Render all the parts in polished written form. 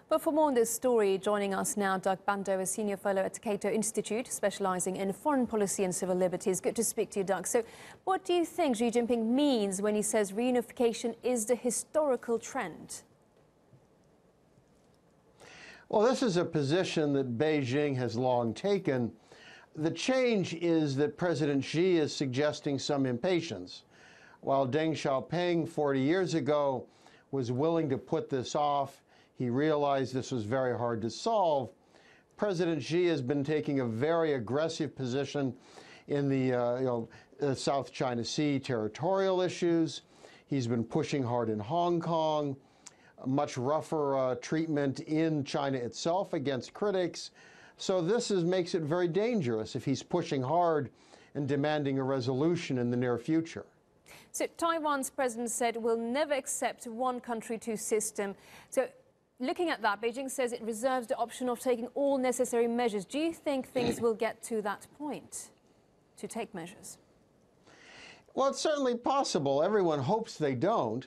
But for more on this story, joining us now, Doug Bandow, a senior fellow at Cato Institute, specializing in foreign policy and civil liberties. Good to speak to you, Doug. So what do you think Xi Jinping means when he says reunification is the historical trend? Well, this is a position that Beijing has long taken. The change is that President Xi is suggesting some impatience. While Deng Xiaoping 40 years ago was willing to put this off, he realized this was very hard to solve. President Xi has been taking a very aggressive position in the South China Sea territorial issues. He's been pushing hard in Hong Kong, much rougher treatment in China itself against critics. So this makes it very dangerous if he's pushing hard and demanding a resolution in the near future. So Taiwan's president said we'll never accept one country, two system. So looking at that, Beijing says it reserves the option of taking all necessary measures. Do you think things will get to that point to take measures? Well, it's certainly possible. Everyone hopes they don't.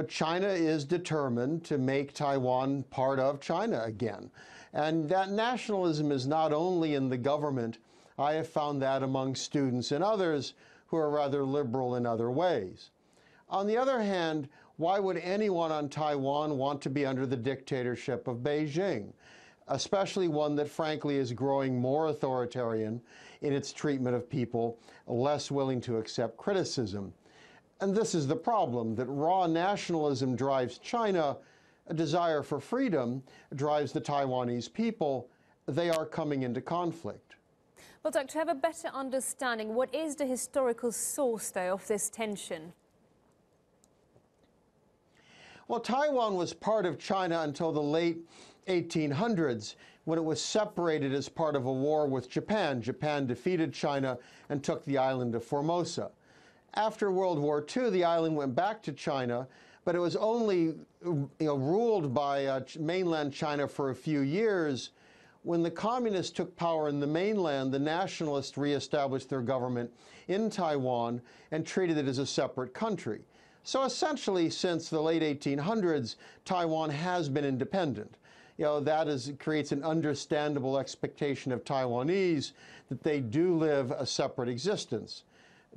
China is determined to make Taiwan part of China again. And that nationalism is not only in the government. I have found that among students and others who are rather liberal in other ways. On the other hand, why would anyone on Taiwan want to be under the dictatorship of Beijing, especially one that frankly is growing more authoritarian in its treatment of people, less willing to accept criticism? And this is the problem, that raw nationalism drives China, a desire for freedom drives the Taiwanese people. They are coming into conflict. Well, Doug, to have a better understanding, what is the historical source, though, of this tension? Well, Taiwan was part of China until the late 1800s, when it was separated as part of a war with Japan. Japan defeated China and took the island of Formosa. After World War II, the island went back to China, but it was only ruled by mainland China for a few years. When the communists took power in the mainland, the nationalists reestablished their government in Taiwan and treated it as a separate country. So essentially, since the late 1800s, Taiwan has been independent. That creates an understandable expectation of Taiwanese that they do live a separate existence.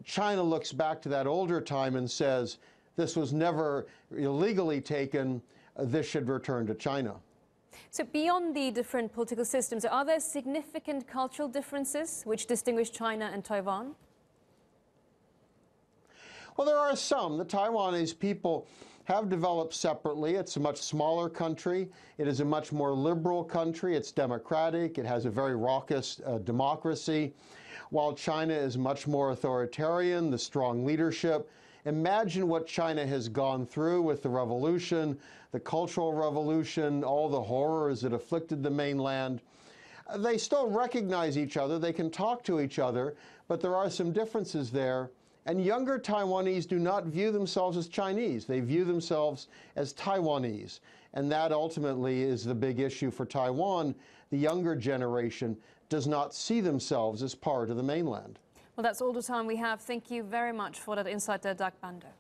China looks back to that older time and says, this was never illegally taken, this should return to China. So beyond the different political systems, are there significant cultural differences which distinguish China and Taiwan? Well, there are some. The Taiwanese people have developed separately. It's a much smaller country. It is a much more liberal country. It's democratic. It has a very raucous democracy. While China is much more authoritarian, the strong leadership. Imagine what China has gone through with the revolution, the Cultural Revolution, all the horrors that afflicted the mainland. They still recognize each other. They can talk to each other, but there are some differences there. And younger Taiwanese do not view themselves as Chinese. They view themselves as Taiwanese. And that ultimately is the big issue for Taiwan. The younger generation does not see themselves as part of the mainland. Well, that's all the time we have. Thank you very much for that insight there, Doug Bandow.